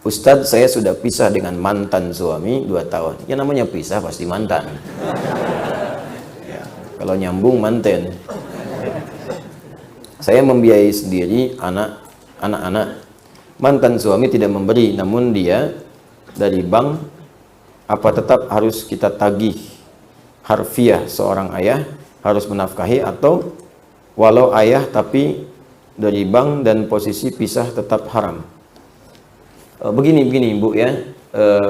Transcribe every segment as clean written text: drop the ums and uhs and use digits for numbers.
Ustadz, saya sudah pisah dengan mantan suami 2 tahun. Ya namanya pisah pasti mantan. Ya, kalau nyambung manten. Saya membiayai sendiri anak-anak. Mantan suami tidak memberi, namun dia dari bank. Apa tetap harus kita tagih harfiah seorang ayah harus menafkahi, atau walau ayah tapi dari bank dan posisi pisah tetap haram? Begini Bu ya,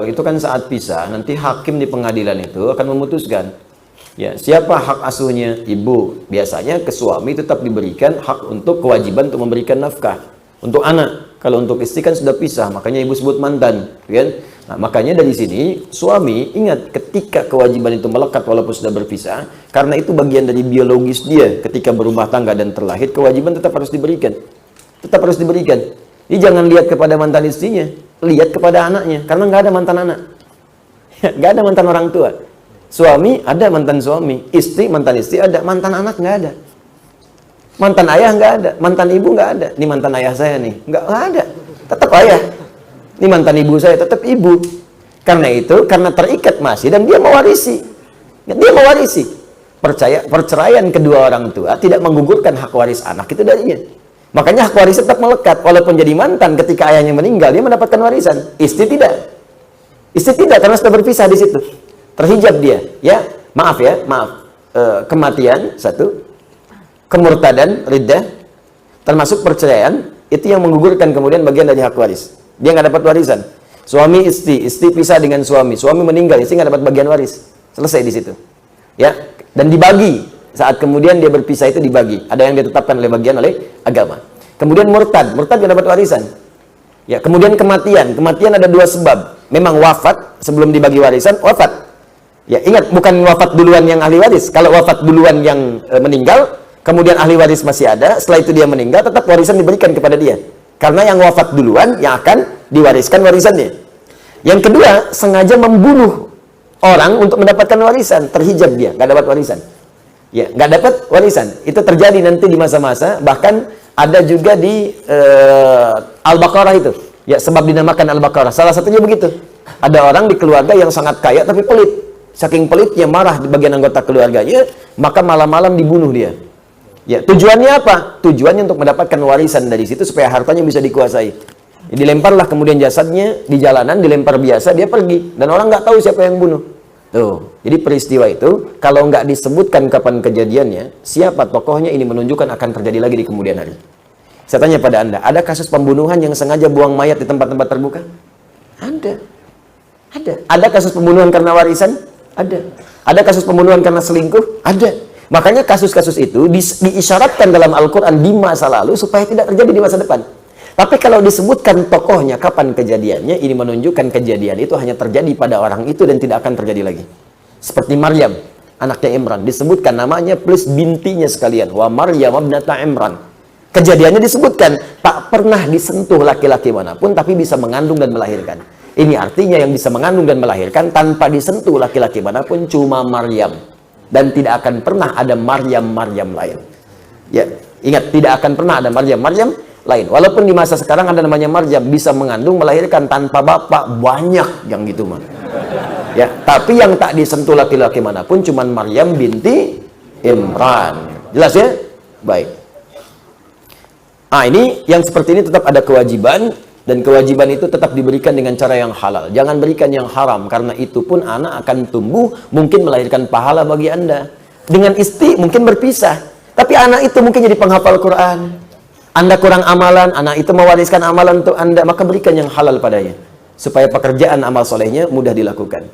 itu kan saat pisah nanti hakim di pengadilan itu akan memutuskan ya siapa hak asuhnya. Ibu, biasanya ke suami tetap diberikan hak untuk kewajiban untuk memberikan nafkah untuk anak. Kalau untuk istri kan sudah pisah, makanya ibu sebut mantan, kan? Nah, makanya dari sini suami ingat ketika kewajiban itu melekat walaupun sudah berpisah, karena itu bagian dari biologis dia. Ketika berumah tangga dan terlahir, kewajiban tetap harus diberikan, tetap harus diberikan. Jadi jangan lihat kepada mantan istrinya, lihat kepada anaknya, karena nggak ada mantan anak, nggak ada mantan orang tua. Suami ada mantan suami, istri mantan istri ada, mantan anak nggak ada. Mantan ayah nggak ada, mantan ibu nggak ada. Ini mantan ayah saya nih, nggak ada, tetap ayah. Ini mantan ibu saya, tetap ibu. Karena itu, karena terikat masih dan dia mewarisi, perceraian kedua orang tua tidak menggugurkan hak waris anak itu darinya. Makanya hak waris tetap melekat, walaupun jadi mantan ketika ayahnya meninggal dia mendapatkan warisan. Istri tidak karena sudah berpisah di situ, terhijab dia. Ya, maaf, kematian satu, kemurtadan, riddah, termasuk perceraian, itu yang menggugurkan kemudian bagian dari hak waris. Dia nggak dapat warisan. Suami istri pisah dengan suami meninggal, istri nggak dapat bagian waris. Selesai di situ. Ya, dan dibagi. Saat kemudian dia berpisah itu dibagi. Ada yang ditetapkan oleh agama. Kemudian murtad nggak dapat warisan. Ya, kemudian kematian ada 2 sebab. Memang wafat sebelum dibagi warisan, wafat. Ya, ingat bukan wafat duluan yang ahli waris. Kalau wafat duluan yang meninggal, kemudian ahli waris masih ada, setelah itu dia meninggal, tetap warisan diberikan kepada dia. Karena yang wafat duluan yang akan diwariskan warisannya. Yang kedua, sengaja membunuh orang untuk mendapatkan warisan, terhijab dia, nggak dapat warisan. Ya, nggak dapat warisan. Itu terjadi nanti di masa-masa, bahkan ada juga di Al-Baqarah itu. Ya, sebab dinamakan Al-Baqarah. Salah satunya begitu. Ada orang di keluarga yang sangat kaya tapi pelit. Saking pelitnya marah di bagian anggota keluarganya, maka malam-malam dibunuh dia. Ya, tujuannya apa? Tujuannya untuk mendapatkan warisan dari situ supaya hartanya bisa dikuasai. Ya, dilemparlah kemudian jasadnya di jalanan, dilempar biasa, dia pergi dan orang nggak tahu siapa yang bunuh. Tuh, jadi peristiwa itu kalau nggak disebutkan kapan kejadiannya, siapa tokohnya, ini menunjukkan akan terjadi lagi di kemudian hari. Saya tanya pada Anda, ada kasus pembunuhan yang sengaja buang mayat di tempat-tempat terbuka? Ada. Ada kasus pembunuhan karena warisan? Ada. Ada kasus pembunuhan karena selingkuh? Ada. Makanya kasus-kasus itu diisyaratkan dalam Al-Quran di masa lalu supaya tidak terjadi di masa depan. Tapi kalau disebutkan tokohnya, kapan kejadiannya, ini menunjukkan kejadian itu hanya terjadi pada orang itu dan tidak akan terjadi lagi. Seperti Maryam, anaknya Imran, disebutkan namanya plus bintinya sekalian. Wa Maryam ibnata Imran. Kejadiannya disebutkan, tak pernah disentuh laki-laki manapun, tapi bisa mengandung dan melahirkan. Ini artinya yang bisa mengandung dan melahirkan tanpa disentuh laki-laki manapun cuma Maryam. Dan tidak akan pernah ada Maryam lain. Ya, ingat, tidak akan pernah ada Maryam lain. Walaupun di masa sekarang ada namanya Maryam, bisa mengandung, melahirkan tanpa bapak, banyak yang gitu mah. Ya, tapi yang tak disentuh laki-laki manapun cuman Maryam binti Imran. Jelas ya? Baik. Nah, ini yang seperti ini tetap ada kewajiban, dan kewajiban itu tetap diberikan dengan cara yang halal. Jangan berikan yang haram, karena itu pun anak akan tumbuh, mungkin melahirkan pahala bagi Anda. Dengan istri mungkin berpisah, tapi anak itu mungkin jadi penghafal Quran. Anda kurang amalan, anak itu mewariskan amalan untuk Anda, maka berikan yang halal padanya supaya pekerjaan amal solehnya mudah dilakukan.